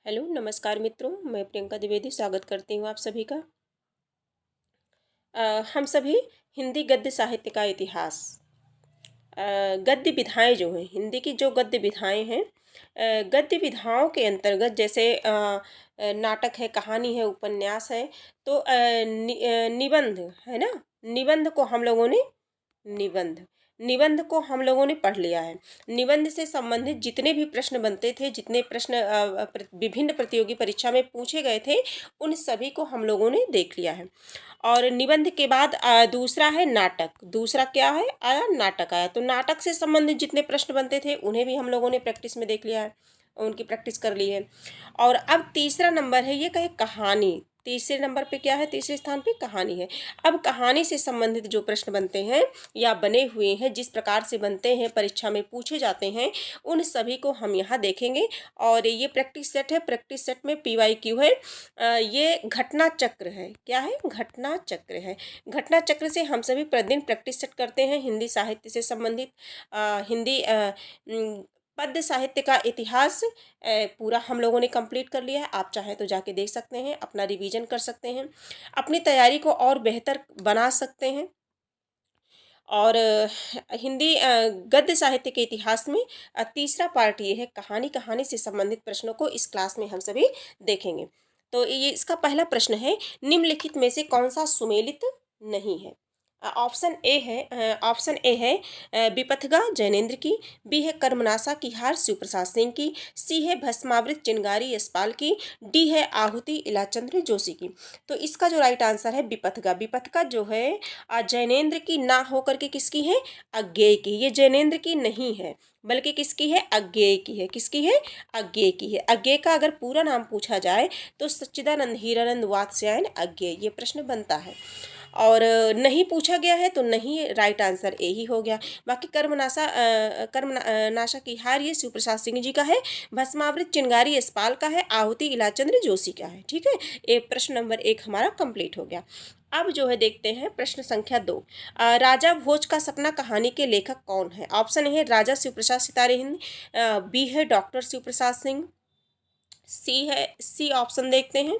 Hello नमस्कार मित्रों, मैं प्रियंका द्विवेदी स्वागत करती हूँ आप सभी का। हम सभी हिंदी गद्य साहित्य का इतिहास, गद्य विधाएं जो हैं, हिंदी की जो गद्य विधाएं हैं, गद्य विधाओं के अंतर्गत जैसे नाटक है, कहानी है, उपन्यास है, तो निबंध है ना। निबंध को हम लोगों ने निबंध निबंध को हम लोगों ने पढ़ लिया है। निबंध से संबंधित जितने भी प्रश्न बनते थे, जितने प्रश्न विभिन्न प्रतियोगी परीक्षा में पूछे गए थे, उन सभी को हम लोगों ने देख लिया है। और निबंध के बाद दूसरा है नाटक। दूसरा क्या है आया? नाटक आया। तो नाटक से संबंधित जितने प्रश्न बनते थे उन्हें भी हम लोगों ने प्रैक्टिस में देख लिया है, उनकी प्रैक्टिस कर ली है। और अब तीसरा नंबर है, ये कहे कहानी। तीसरे नंबर पे क्या है? तीसरे स्थान पे कहानी है। अब कहानी से संबंधित जो प्रश्न बनते हैं या बने हुए हैं, जिस प्रकार से बनते हैं, परीक्षा में पूछे जाते हैं, उन सभी को हम यहाँ देखेंगे। और ये प्रैक्टिस सेट है। प्रैक्टिस सेट में PYQ है। ये घटना चक्र है। क्या है? घटना चक्र है। घटना चक्र से हम सभी प्रतिदिन प्रैक्टिस सेट करते हैं। हिंदी साहित्य से संबंधित हिंदी पद्य साहित्य का इतिहास पूरा हम लोगों ने कंप्लीट कर लिया है। आप चाहें तो जाके देख सकते हैं, अपना रिवीजन कर सकते हैं, अपनी तैयारी को और बेहतर बना सकते हैं। और हिंदी गद्य साहित्य के इतिहास में तीसरा पार्ट ये है, कहानी। कहानी से संबंधित प्रश्नों को इस क्लास में हम सभी देखेंगे। तो ये इसका पहला प्रश्न है, निम्नलिखित में से कौन सा सुमेलित नहीं है? ऑप्शन ए है विपथगा जैनेन्द्र की, बी है कर्मनासा की हार शिवप्रसाद सिंह की, सी है भस्मावृत चिंगारी यशपाल की, डी है आहुति इलाचंद्र जोशी की। तो इसका जो राइट आंसर है विपथगा। विपथगा जो है जैनेन्द्र की ना होकर के किसकी है? अज्ञेय की। ये जैनेन्द्र की नहीं है, बल्कि किसकी है? अज्ञेय की है। किसकी है? अज्ञेय की है। अज्ञेय का अगर पूरा नाम पूछा जाए तो सच्चिदानंद हीरानंद वात्स्यायन अज्ञेय, ये प्रश्न बनता है। और नहीं पूछा गया है तो नहीं, राइट आंसर ए ही हो गया। बाकी कर्मनाशा की हार ये शिवप्रसाद सिंह जी का है, भस्मावृत चिंगारी यशपाल का है, आहुति इलाचंद्र जोशी का है। ठीक है, ये प्रश्न नंबर 1 हमारा कंप्लीट हो गया। अब जो है देखते हैं प्रश्न संख्या 2। राजा भोज का सपना कहानी के लेखक कौन है? ऑप्शन है राजा शिवप्रसाद सितारे हिंद, बी है doctor Shivprasad Singh, C option देखते हैं।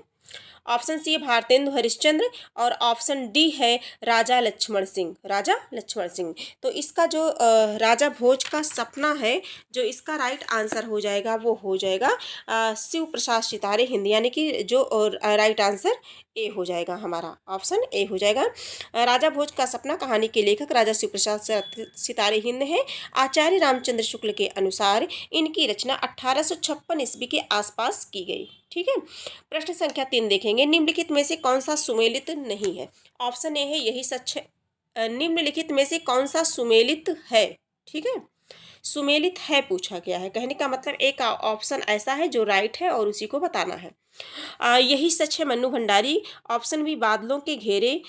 ऑप्शन सी है भारतेंदु हरिश्चंद्र, और ऑप्शन डी है राजा लक्ष्मण सिंह। राजा लक्ष्मण सिंह। तो इसका जो राजा भोज का सपना है, जो इसका राइट आंसर हो जाएगा वो हो जाएगा शिव प्रसाद सितारे हिंद, यानी कि जो राइट आंसर ए हो जाएगा हमारा। ऑप्शन ए हो जाएगा। राजा भोज का सपना कहानी के लेखक राजा शिव प्रसाद सितारे हिंद है। आचार्य रामचंद्र शुक्ल के अनुसार इनकी रचना 1856 ईस्वी के आसपास की गई। ठीक है। प्रश्न संख्या 3 देखेंगे, निम्नलिखित में से कौन सा सुमेलित नहीं है? ऑप्शन ए है यही सच है। निम्नलिखित में से कौन सा सुमेलित है? ठीक है, सुमेलित है पूछा गया है। कहने का मतलब एक ऑप्शन ऐसा है जो राइट है और उसी को बताना है। यही सच है मन्नू भंडारी, ऑप्शन बी बादलों के घेरे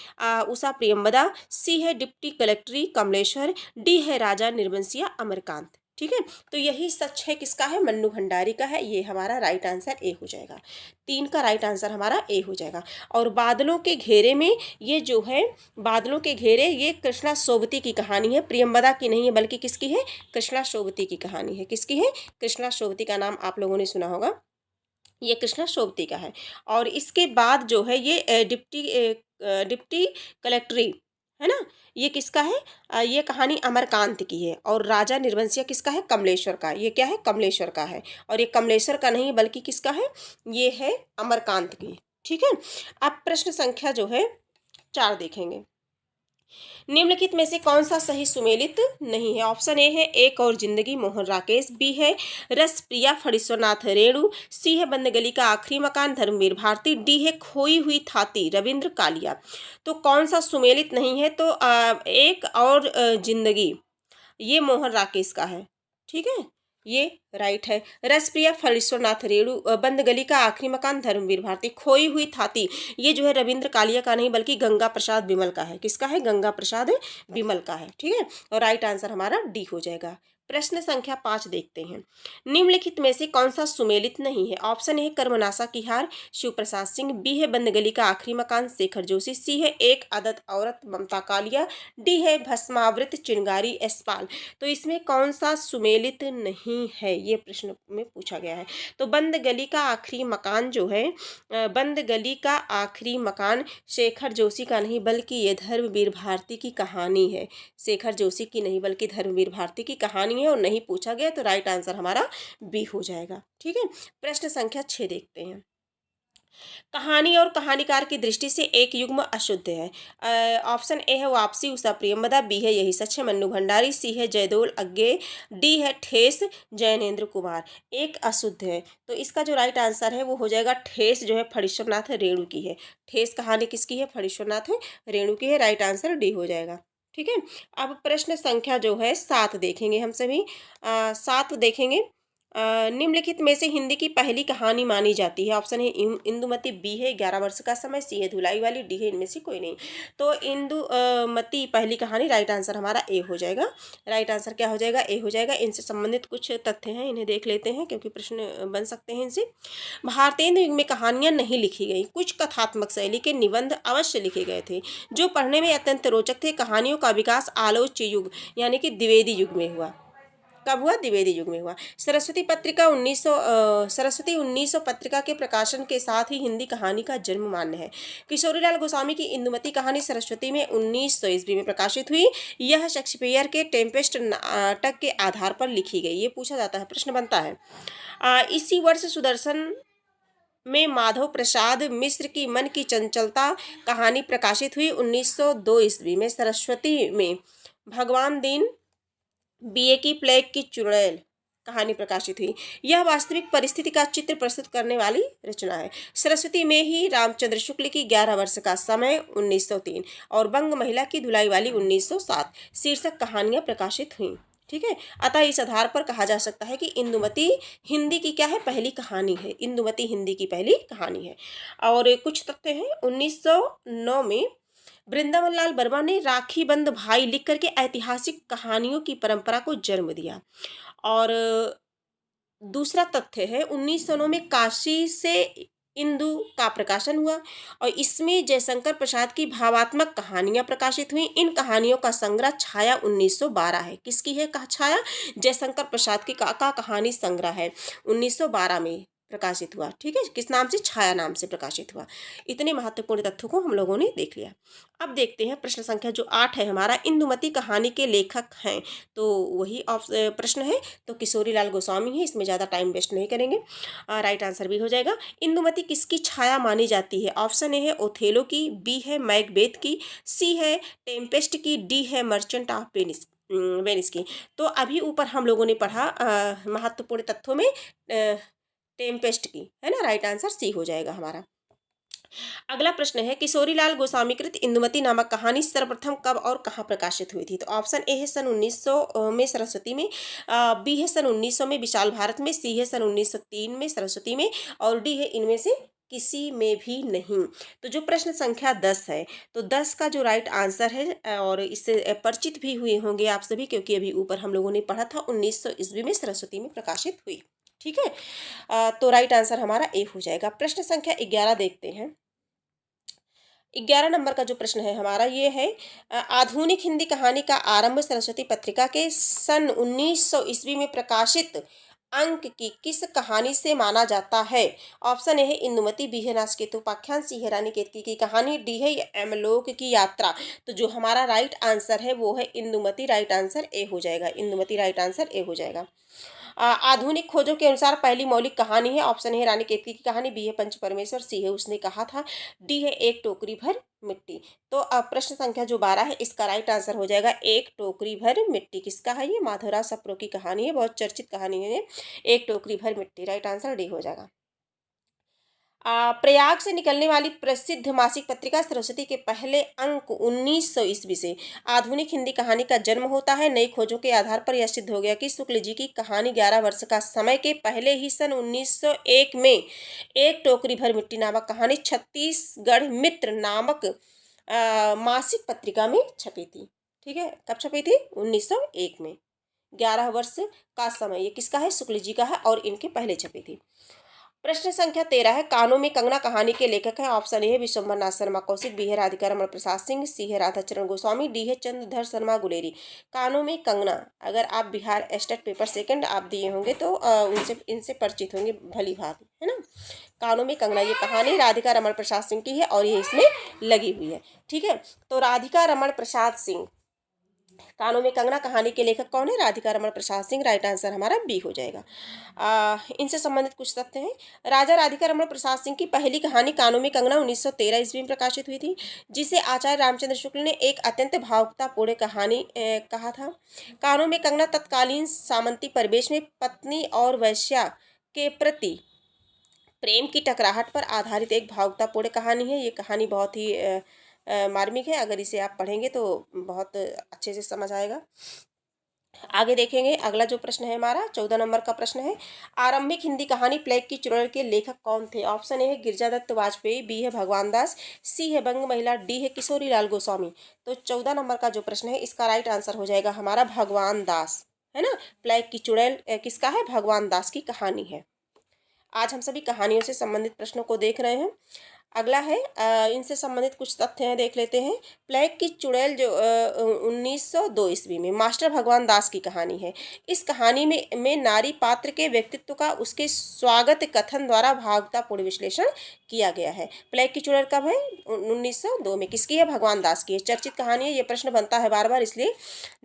उषा प्रियंवदा, सी है डिप्टी कलेक्टरी कमलेश्वर, डी है राजा निर्वंशिया अमरकांत। ठीक है, तो यही सच है किसका है? मन्नू भंडारी का है। ये हमारा राइट आंसर ए हो जाएगा। 3 का राइट आंसर हमारा ए हो जाएगा। और बादलों के घेरे में ये जो है, बादलों के घेरे, ये कृष्णा सोबती की कहानी है, प्रियंवदा की नहीं है, बल्कि किसकी है? कृष्णा सोबती की कहानी है। किसकी है? कृष्णा सोबती का नाम आप लोगों ने सुना होगा, ये कृष्णा सोबती का है। और इसके बाद जो है ये डिप्टी कलेक्टरी है ना, ये किसका है? ये कहानी अमरकांत की है। और राजा निर्वंशिया किसका है? कमलेश्वर का। ये क्या है? कमलेश्वर का है। और ये कमलेश्वर का नहीं बल्कि किसका है? ये है अमरकांत की। ठीक है। अब प्रश्न संख्या जो है 4 देखेंगे, निम्नलिखित में से कौन सा सही सुमेलित नहीं है? ऑप्शन ए है एक और जिंदगी मोहन राकेश, बी है रस प्रिया फणीश्वरनाथ रेणु, सी है बंद गली का आखिरी मकान धर्मवीर भारती, डी है खोई हुई थाती रविंद्र कालिया। तो कौन सा सुमेलित नहीं है? तो एक और जिंदगी, ये मोहन राकेश का है। ठीक है, ये राइट है। रसप्रिया फणीश्वरनाथ रेणु, बंद गली का आखिरी मकान धर्मवीर भारती, खोई हुई थाती, ये जो है रविंद्र कालिया का नहीं बल्कि गंगा प्रसाद बिमल का है। किसका है? गंगा प्रसाद बिमल का है। ठीक है, और राइट आंसर हमारा डी हो जाएगा। प्रश्न संख्या 5 देखते हैं। निम्नलिखित में से कौन सा सुमेलित नहीं है? ऑप्शन ए कर्मनाशा की हार, शिव प्रसाद सिंह, बी है बंद गली का आखिरी मकान, शेखर जोशी, सी है एक आदत औरत, ममता कालिया, डी है भस्मावृत चिंगारी यशपाल। तो इसमें कौन सा सुमेलित नहीं है, ये प्रश्न में पूछा गया है। तो बंद गली का आखिरी मकान जो है, बंद गली का आखिरी मकान शेखर जोशी का नहीं बल्कि ये धर्मवीर भारती की कहानी है। शेखर जोशी की नहीं बल्कि धर्मवीर भारती की कहानी है और नहीं पूछा गया, तो राइट आंसर हमारा बी हो जाएगा। ठीक है, प्रश्न संख्या 6 देखते हैं। कहानी और कहानीकार की दृष्टि से एक युग्म अशुद्ध है। ऑप्शन ए है वापसी उषा प्रियंवदा, बी है यही सच है मन्नू भंडारी, सी है जयदोल अज्ञे, डी है ठेस जैनेन्द्र कुमार। एक अशुद्ध है, तो इसका जो राइट आंसर है वो हो जाएगा ठेस, जो है फणीश्वरनाथ रेणु की है। ठेस कहानी किसकी है? फणीश्वरनाथ रेणु की है। राइट आंसर डी हो जाएगा। ठीक है, अब प्रश्न संख्या जो है 7 देखेंगे हम सभी। 7 देखेंगे। निम्नलिखित में से हिंदी की पहली कहानी मानी जाती है। ऑप्शन है इंदुमती, बी है 11 वर्ष का समय, सी है धुलाई वाली, डी है इनमें से कोई नहीं। तो इंदुमती पहली कहानी, राइट आंसर हमारा ए हो जाएगा। राइट आंसर क्या हो जाएगा? ए हो जाएगा। इनसे संबंधित कुछ तथ्य हैं, इन्हें देख लेते हैं क्योंकि प्रश्न बन सकते हैं इनसे। भारतेंद्र युग में कहानियाँ नहीं लिखी गई, कुछ कथात्मक शैली के निबंध अवश्य लिखे गए थे जो पढ़ने में अत्यंत रोचक थे। कहानियों का विकास आलोच्य युग यानी कि द्विवेदी युग में हुआ। कब हुआ? द्विवेदी युग में हुआ। सरस्वती पत्रिका 1900 पत्रिका के प्रकाशन के साथ ही हिंदी कहानी का जन्म मान्य है। किशोरीलाल गोस्वामी की इंदुमती कहानी सरस्वती में 1900 ईस्वी में प्रकाशित हुई। यह शेक्सपियर के टेम्पेस्ट नाटक के आधार पर लिखी गई। ये पूछा जाता है, प्रश्न बनता है। इसी वर्ष सुदर्शन में माधव प्रसाद मिश्र की मन की चंचलता कहानी प्रकाशित हुई। 1902 ईस्वी में सरस्वती में भगवान दीन बीए की प्लेग की चुड़ैल कहानी प्रकाशित हुई। यह वास्तविक परिस्थिति का चित्र प्रस्तुत करने वाली रचना है। सरस्वती में ही रामचंद्र शुक्ल की 11 वर्ष का समय 1903 और बंग महिला की धुलाई वाली 1907 शीर्षक कहानियां प्रकाशित हुई। ठीक है, अतः इस आधार पर कहा जा सकता है कि इंदुमती हिंदी की क्या है? पहली कहानी है। इंदुमती हिंदी की पहली कहानी है। और कुछ तथ्य हैं। 1909 में वृंदावन लाल वर्मा ने राखी बंद भाई लिख करके ऐतिहासिक कहानियों की परंपरा को जन्म दिया। और दूसरा तथ्य है 1909 में काशी से इंदु का प्रकाशन हुआ और इसमें जयशंकर प्रसाद की भावात्मक कहानियां प्रकाशित हुई। इन कहानियों का संग्रह छाया 1912 है। किसकी है कहा छाया? जयशंकर प्रसाद की का कहानी संग्रह है, 1912 में प्रकाशित हुआ। ठीक है, किस नाम से? छाया नाम से प्रकाशित हुआ। इतने महत्वपूर्ण तथ्यों को हम लोगों ने देख लिया। अब देखते हैं प्रश्न संख्या जो 8 है हमारा। इंदुमती कहानी के लेखक हैं, तो वही प्रश्न है, तो किशोरीलाल गोस्वामी है। इसमें ज़्यादा टाइम वेस्ट नहीं करेंगे। राइट आंसर भी हो जाएगा। इंदुमती किसकी छाया मानी जाती है? ऑप्शन ए है ओथेलो की, बी है मैकबेथ की, सी है टेम्पेस्ट की, डी है मर्चेंट ऑफ वेनिस की। तो अभी ऊपर हम लोगों ने पढ़ा महत्वपूर्ण तथ्यों में टेम्पेस्ट की, है ना। राइट आंसर सी हो जाएगा हमारा। अगला प्रश्न है किशोरीलाल गोस्वामीकृत इंदुमती नामक कहानी सर्वप्रथम कब और कहाँ प्रकाशित हुई थी? तो ऑप्शन ए है सन 1900 में सरस्वती में, बी है सन 1900 में विशाल भारत में, सी है सन 1903 में सरस्वती में और डी है इनमें से किसी में भी नहीं। तो जो प्रश्न संख्या 10 है, तो 10 का जो राइट आंसर है, और इससे परिचित भी हुए होंगे आप सभी क्योंकि अभी ऊपर हम लोगों ने पढ़ा था 1900 ईस्वी में सरस्वती में प्रकाशित हुई। ठीक है, तो राइट आंसर हमारा ए हो जाएगा। प्रश्न संख्या 11 देखते हैं। 11 नंबर का जो प्रश्न है हमारा ये है, आधुनिक हिंदी कहानी का आरंभ सरस्वती पत्रिका के सन 1900 ईस्वी में प्रकाशित अंक की किस कहानी से माना जाता है? ऑप्शन ए है इंदुमती, बी है नासकेतु उपाख्यान, सी है रानी केतकी की कहानी, डी है यमलोक की यात्रा। तो जो हमारा राइट आंसर है वो है इंदुमती। राइट आंसर ए हो जाएगा। इंदुमती राइट आंसर ए हो जाएगा। आधुनिक खोजों के अनुसार पहली मौलिक कहानी है। ऑप्शन है रानी केतकी की कहानी, बी है पंच परमेश्वर, सी है उसने कहा था, डी है एक टोकरी भर मिट्टी। तो अब प्रश्न संख्या जो 12 है इसका राइट आंसर हो जाएगा एक टोकरी भर मिट्टी। किसका है ये? माधवराव सप्रू की कहानी है, बहुत चर्चित कहानी है ये, एक टोकरी भर मिट्टी। राइट आंसर डी हो जाएगा। प्रयाग से निकलने वाली प्रसिद्ध मासिक पत्रिका सरस्वती के पहले अंक 1900 ईस्वी से आधुनिक हिंदी कहानी का जन्म होता है। नई खोजों के आधार पर यह सिद्ध हो गया कि शुक्ल जी की कहानी 11 वर्ष का समय के पहले ही सन 1901 में एक टोकरी भर मिट्टी नामक कहानी छत्तीसगढ़ मित्र नामक मासिक पत्रिका में छपी थी। ठीक है, कब छपी थी? 1901 में। 11 वर्ष का समय। ये किसका है? शुक्ल जी का है और इनके पहले छपी थी। प्रश्न संख्या 13 है, कानों में कंगना कहानी के लेखक है। ऑप्शन ए है विश्वम्भर नाथ शर्मा कौशिक, बी है राधिका रमण प्रसाद सिंह, सी है राधाचरण गोस्वामी, डी है चंद्रधर शर्मा गुलेरी। कानों में कंगना, अगर आप बिहार स्टेट पेपर सेकंड आप दिए होंगे तो उनसे इनसे परिचित होंगे भली भांति, है ना। कानों में कंगना ये कहानी राधिका रमण प्रसाद सिंह की है और ये इसमें लगी हुई है। ठीक है, तो राधिका रमण प्रसाद सिंह, कानों में कंगना कहानी के लेखक कौन है? राधिका रमण प्रसाद सिंह। राइट आंसर हमारा बी हो जाएगा। इनसे संबंधित कुछ तथ्य हैं। राजा राधिका रमण प्रसाद सिंह की पहली कहानी कानों में कंगना 1913 ईस्वी में प्रकाशित हुई थी, जिसे आचार्य रामचंद्र शुक्ल ने एक अत्यंत भावुकतापूर्ण कहानी कहा था। कानों में कंगना तत्कालीन सामंती परिवेश में पत्नी और वेश्या के प्रति प्रेम की टकराहट पर आधारित एक भावुकतापूर्ण कहानी है। ये कहानी बहुत ही मार्मिक है, अगर इसे आप पढ़ेंगे तो बहुत अच्छे से समझ आएगा। आगे देखेंगे, अगला जो प्रश्न है हमारा 14 नंबर का प्रश्न है, आरंभिक हिंदी कहानी प्लेग की चुड़ैल के लेखक कौन थे? ऑप्शन ए है गिरिजा दत्त वाजपेयी, बी है भगवान दास, सी है बंग महिला, डी है किशोरी लाल गोस्वामी। तो 14 नंबर का जो प्रश्न है इसका राइट आंसर हो जाएगा हमारा भगवान दास, है ना। प्लेग की चुड़ैल किसका है? भगवान दास की कहानी है। आज हम सभी कहानियों से संबंधित प्रश्नों को देख रहे हैं। अगला है इनसे संबंधित कुछ तथ्य हैं, देख लेते हैं। प्लेग की चुड़ैल जो 1902 ईस्वी में मास्टर भगवान दास की कहानी है। इस कहानी में नारी पात्र के व्यक्तित्व का उसके स्वागत कथन द्वारा भावुकतापूर्ण विश्लेषण किया गया है। प्लेग की चुड़ैल कब है? 1902 में। किसकी है? भगवान दास की है। चर्चित कहानी है, ये प्रश्न बनता है बार बार, इसलिए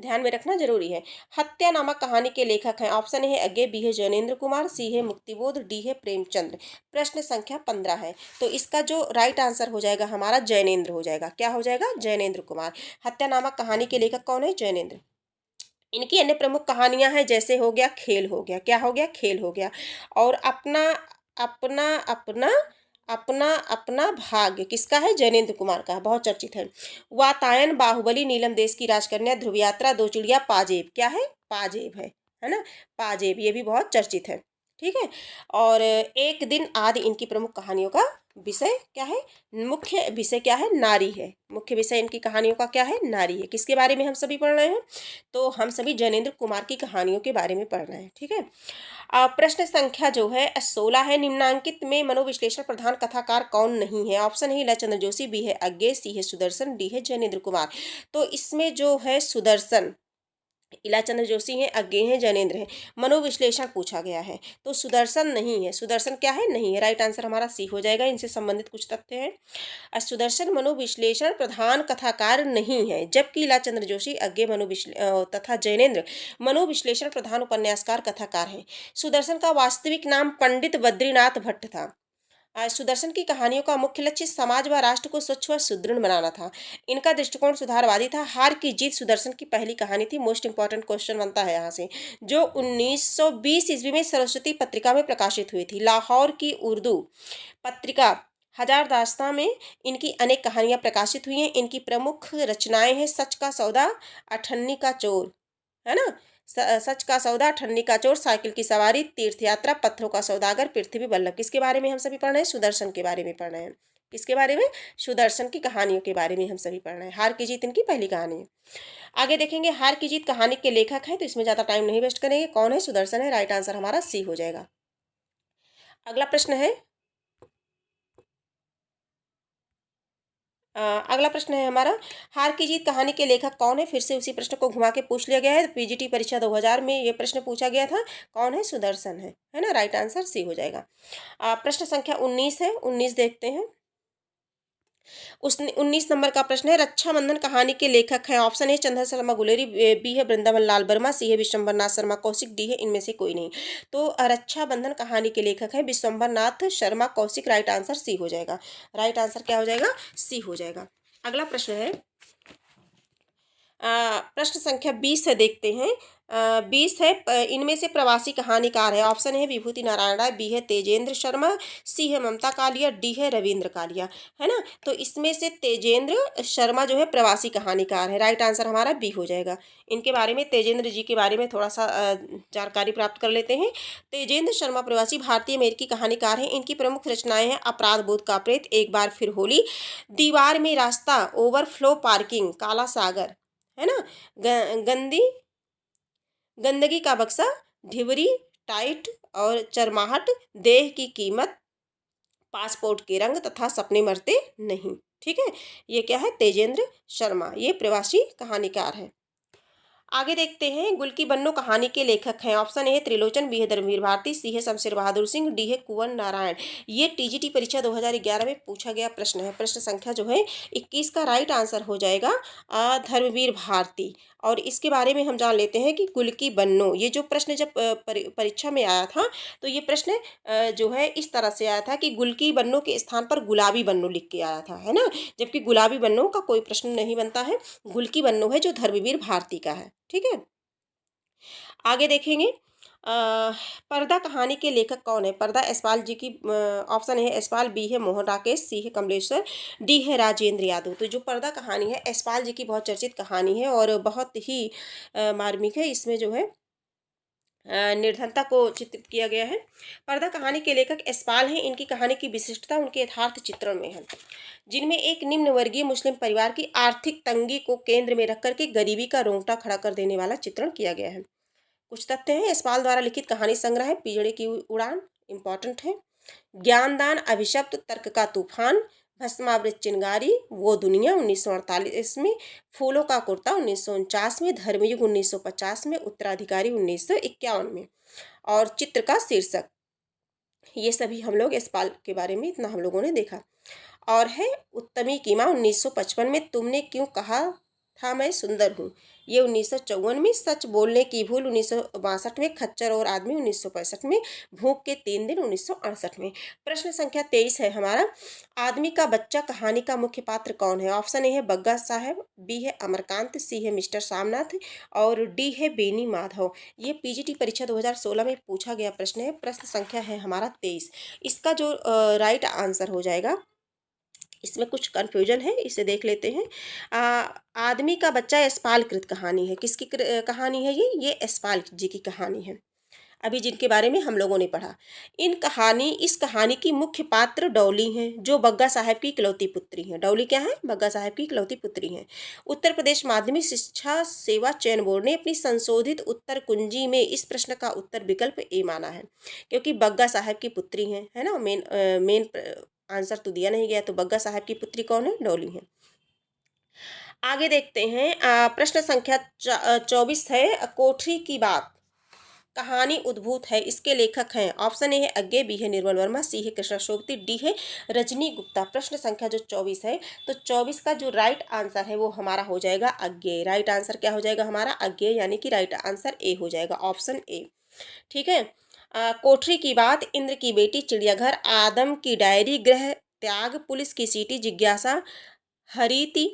ध्यान में रखना जरूरी है। हत्या नामक कहानी के लेखक हैं। ऑप्शन ए है अज्ञे, बी है जैनेन्द्र कुमार, सी है मुक्तिबोध, डी है प्रेमचंद्र। प्रश्न संख्या 15 है, तो इसका जो राइट आंसर हो जाएगा हमारा जैनेन्द्र हो जाएगा। क्या हो जाएगा? जैनेन्द्र कुमार। हत्या नामक कहानी के लेखक कौन है? जैनेन्द्र। इनकी अन्य प्रमुख कहानियां हैं, जैसे हो गया खेल हो गया, क्या हो गया? खेल हो गया, और अपना अपना अपना अपना अपना भाग्य किसका है? जैनेन्द्र कुमार का, बहुत चर्चित है। वातायन, बाहुबली, नीलम देश की राजकन्या, ध्रुव यात्रा, दो चिड़िया, पाजेब। क्या है? पाजेब है ना। पाजेब ये भी बहुत चर्चित है। ठीक है, और एक दिन आदि इनकी प्रमुख कहानियों का विषय क्या है? मुख्य विषय क्या है? नारी है। मुख्य विषय इनकी कहानियों का क्या है? नारी है। किसके बारे में हम सभी पढ़ रहे हैं? तो हम सभी जैनेन्द्र कुमार की कहानियों के बारे में पढ़ रहे हैं। ठीक है, प्रश्न संख्या जो है 16 है, निम्नांकित में मनोविश्लेषण प्रधान कथाकार कौन नहीं है? ऑप्शन है इलाचंद्र जोशी, बी है अज्ञे, सी है सुदर्शन, डी है जैनेन्द्र कुमार। तो इसमें जो है सुदर्शन, इलाचंद्र जोशी हैं, अज्ञे हैं, जैनेन्द्र हैं। मनोविश्लेषण पूछा गया है तो सुदर्शन नहीं है। सुदर्शन क्या है? नहीं है। राइट आंसर हमारा सी हो जाएगा। इनसे संबंधित कुछ तथ्य हैं। सुदर्शन मनोविश्लेषण प्रधान कथाकार नहीं है, जबकि इलाचंद्र जोशी अज्ञे तथा जैनेन्द्र मनोविश्लेषण प्रधान उपन्यासकार कथाकार हैं। सुदर्शन का वास्तविक नाम पंडित बद्रीनाथ भट्ट था। सुदर्शन की कहानियों का मुख्य लक्ष्य समाज व राष्ट्र को स्वच्छ व सुदृढ़ बनाना था। इनका दृष्टिकोण सुधारवादी था। हार की जीत सुदर्शन की पहली कहानी थी। मोस्ट इंपॉर्टेंट क्वेश्चन बनता है यहाँ से, जो 1920 ईस्वी में सरस्वती पत्रिका में प्रकाशित हुई थी। लाहौर की उर्दू पत्रिका हजार दास्तां में इनकी अनेक कहानियां प्रकाशित हुई हैं। इनकी प्रमुख रचनाएं हैं सच का सौदा, अठन्नी का चोर, है ना, सच का सौदा, ठन्नी का चोर, साइकिल की सवारी, तीर्थ यात्रा, पत्थरों का सौदागर, पृथ्वी वल्लभ। किसके बारे में हम सभी पढ़ रहे हैं? सुदर्शन के बारे में पढ़ रहे हैं। किसके बारे में? सुदर्शन की कहानियों के बारे में हम सभी पढ़ रहे हैं। हार की जीत इनकी पहली कहानी है। आगे देखेंगे, हार की जीत कहानी के लेखक हैं, तो इसमें ज़्यादा टाइम नहीं वेस्ट करेंगे। कौन है? सुदर्शन है। राइट आंसर हमारा सी हो जाएगा। अगला प्रश्न है अगला प्रश्न है हमारा, हार की जीत कहानी के लेखक कौन है? फिर से उसी प्रश्न को घुमा के पूछ लिया गया है। पीजीटी परीक्षा 2000 में ये प्रश्न पूछा गया था। कौन है? सुदर्शन है ना। राइट आंसर सी हो जाएगा। प्रश्न संख्या 19 है, 19 देखते हैं। उसने 19 नंबर का प्रश्न है, रक्षाबंधन कहानी के लेखक हैं। Option A Chandra Sharma Guleri, B है वृंदावन लाल वर्मा, सी है विश्वम्भर नाथ शर्मा कौशिक, डी है इनमें से कोई नहीं। तो रक्षाबंधन कहानी के लेखक हैं Vishwambhar Nath Sharma Kaushik. Right answer C हो जाएगा। राइट आंसर क्या हो जाएगा? सी हो जाएगा। अगला प्रश्न है प्रश्न संख्या 20 है, देखते हैं। 20 है, इनमें से प्रवासी कहानीकार है। ऑप्शन है विभूति नारायण राय, बी है तेजेंद्र शर्मा, सी है ममता कालिया, डी है रविंद्र कालिया, है ना। तो इसमें से तेजेंद्र शर्मा जो है प्रवासी कहानीकार है। राइट आंसर हमारा बी हो जाएगा। इनके बारे में, तेजेंद्र जी के बारे में थोड़ा सा जानकारी प्राप्त कर लेते हैं। तेजेंद्र शर्मा प्रवासी भारतीय अमेरिकी कहानीकार हैं। इनकी प्रमुख रचनाएं हैं अपराध बोध का प्रेत, एक बार फिर होली, दीवार में रास्ता, ओवरफ्लो पार्किंग, काला सागर, है ना, गंदी गंदगी का बक्सा, ढिबरी, टाइट और चरमाहट, देह की कीमत, पासपोर्ट के रंग तथा सपने मरते नहीं। ठीक है, ये क्या है? तेजेंद्र शर्मा, ये प्रवासी कहानीकार है। आगे देखते हैं, गुल की बन्नो कहानी के लेखक हैं। ऑप्शन ए है त्रिलोचन, बी है धर्मवीर भारती, सी है शमशेर बहादुर सिंह, डी है कुंवर नारायण। ये टीजीटी परीक्षा 2011 में पूछा गया प्रश्न है। प्रश्न संख्या जो है 21 का राइट आंसर हो जाएगा धर्मवीर भारती। और इसके बारे में हम जान लेते हैं कि गुल की बन्नो, ये जो प्रश्न जब परीक्षा में आया था, तो ये प्रश्न जो है इस तरह से आया था कि गुल की बन्नो के स्थान पर गुलाबी बन्नो लिख के आया था, है ना। जबकि गुलाबी बन्नो का कोई प्रश्न नहीं बनता है, गुल की बन्नो है जो धर्मवीर भारती का है। ठीक है, आगे देखेंगे। पर्दा कहानी के लेखक कौन है? पर्दा यशपाल जी की, ऑप्शन ए है यशपाल, बी है मोहन राकेश, सी है कमलेश्वर, डी है राजेंद्र यादव। तो जो पर्दा कहानी है यशपाल जी की बहुत चर्चित कहानी है और बहुत ही मार्मिक है। इसमें जो है निर्धनता को चित्रित किया गया है। पर्दा कहानी के लेखक यशपाल हैं। इनकी कहानी की विशिष्टता उनके यथार्थ चित्रण में है, जिनमें एक निम्न वर्गीय मुस्लिम परिवार की आर्थिक तंगी को केंद्र में रख करके गरीबी का रोंगटा खड़ा कर देने वाला चित्रण किया गया है। कुछ तथ्य हैं। यशपाल द्वारा लिखित कहानी संग्रह है पिंजड़े की उड़ान, इम्पॉर्टेंट है। ज्ञानदान, अभिशप्त, तर्क का तूफान, भस्मावृत चिंगारी, वो दुनिया 1948 में, फूलों का कुर्ता 1949 में, धर्मयुग 1950 में, उत्तराधिकारी 1951 में, और चित्र का शीर्षक। ये सभी हम लोग यशपाल के बारे में इतना हम लोगों ने देखा। और है उत्तमी की माँ 1955 में, तुमने क्यों कहा था मैं सुंदर हूँ, ये 1954 में, सच बोलने की भूल 1962 में, खच्चर और आदमी 1965 में, भूख के 3 दिन 1968 में। प्रश्न संख्या 23 है हमारा, आदमी का बच्चा कहानी का मुख्य पात्र कौन है? ऑप्शन ए है बग्गा साहब, बी है अमरकांत, सी है मिस्टर सामनाथ और डी है बेनी माधव। ये पीजीटी परीक्षा 2016 में पूछा गया प्रश्न है। प्रश्न संख्या है हमारा 23। इसका जो राइट आंसर हो जाएगा, इसमें कुछ कन्फ्यूजन है, इसे देख लेते हैं। आदमी का बच्चा यशपाल कृत कहानी है। किसकी कहानी है ये यशपाल जी की कहानी है, अभी जिनके बारे में हम लोगों ने पढ़ा। इस कहानी की मुख्य पात्र डौली हैं, जो बग्गा साहब की इकलौती पुत्री हैं। डौली क्या है? बग्गा साहब की इकलौती पुत्री हैं। उत्तर प्रदेश माध्यमिक शिक्षा सेवा चयन बोर्ड ने अपनी संशोधित उत्तर कुंजी में इस प्रश्न का उत्तर विकल्प ए माना है, क्योंकि बग्गा साहब की पुत्री हैं, है ना। मेन आंसर तो दिया नहीं गया, तो बग्गा साहब की पुत्री कौन है? डॉली है। आगे देखते हैं, प्रश्न संख्या 24 है, कोठरी की बात कहानी उद्भूत है, इसके लेखक हैं। ऑप्शन ए है अज्ञे, बी है निर्मल वर्मा, सी है कृष्णा शोभती, डी है रजनी गुप्ता। प्रश्न संख्या जो 24 है, तो 24 का जो राइट आंसर है वो हमारा हो जाएगा अज्ञे। राइट आंसर क्या हो जाएगा हमारा? अज्ञे, यानी कि राइट आंसर ए हो जाएगा, ऑप्शन ए। ठीक है, कोठरी की बात, इंद्र की बेटी, चिड़ियाघर, आदम की डायरी, गृह त्याग, पुलिस की सीटी, जिज्ञासा, हरीति,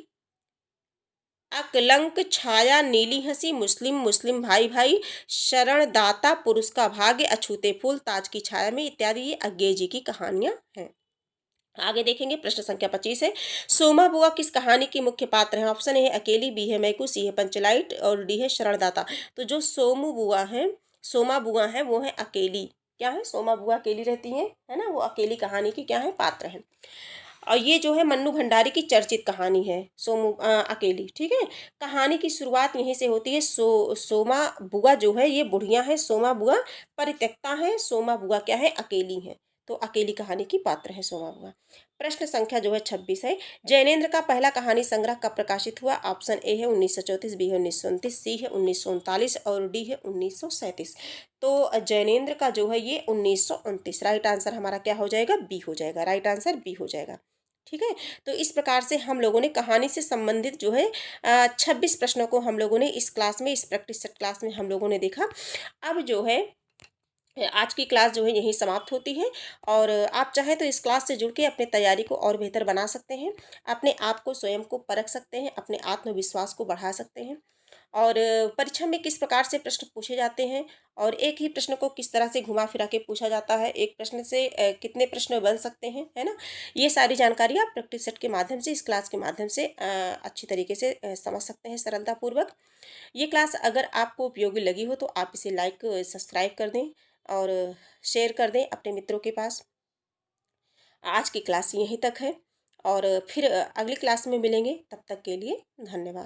अकलंक, छाया, नीली हंसी, मुस्लिम, मुस्लिम भाई भाई, शरणदाता, पुरुष का भाग्य, अछूते फूल, ताज की छाया में, इत्यादि ये अज्ञे जी की कहानियां हैं। आगे देखेंगे, प्रश्न संख्या 25 है, सोमा बुआ किस कहानी की मुख्य पात्र है? ऑप्शन ए है अकेली, बी है मैकू, सी है पंचलाइट और डी है शरणदाता। तो जो सोमा बुआ है वो है अकेली। क्या है? सोमा बुआ अकेली रहती हैं, है ना, वो अकेली कहानी की क्या है? पात्र है। और ये जो है मन्नू भंडारी की चर्चित कहानी है अकेली। ठीक है, कहानी की शुरुआत यहीं से होती है। सोमा बुआ जो है ये बुढ़िया है, सोमा बुआ परित्यक्ता है, सोमा बुआ क्या है? अकेली है। तो अकेली कहानी की पात्र है सोमा बुआ। प्रश्न संख्या जो है 26 है, जैनेन्द्र का पहला कहानी संग्रह कब प्रकाशित हुआ? ऑप्शन ए है 1934, बी है 1929, सी है 1939 और डी है 1937। तो जैनेन्द्र का जो है ये 1929। राइट आंसर हमारा क्या हो जाएगा? बी हो जाएगा। राइट आंसर बी हो जाएगा। ठीक है, तो इस प्रकार से हम लोगों ने कहानी से संबंधित जो है 26 प्रश्नों को हम लोगों ने इस क्लास में, इस प्रैक्टिस सेट क्लास में हम लोगों ने देखा। अब जो है आज की क्लास जो है यहीं समाप्त होती है, और आप चाहें तो इस क्लास से जुड़ के अपने तैयारी को और बेहतर बना सकते हैं, अपने आप को स्वयं को परख सकते हैं, अपने आत्मविश्वास को बढ़ा सकते हैं, और परीक्षा में किस प्रकार से प्रश्न पूछे जाते हैं और एक ही प्रश्न को किस तरह से घुमा फिरा के पूछा जाता है, एक प्रश्न से कितने प्रश्न बन सकते हैं, है ना। ये सारी जानकारी आप प्रैक्टिस सेट के माध्यम से, इस क्लास के माध्यम से अच्छी तरीके से समझ सकते हैं सरलतापूर्वक। ये क्लास अगर आपको उपयोगी लगी हो तो आप इसे लाइक सब्सक्राइब कर दें और शेयर कर दें अपने मित्रों के पास। आज की क्लास यहीं तक है, और फिर अगली क्लास में मिलेंगे। तब तक के लिए धन्यवाद।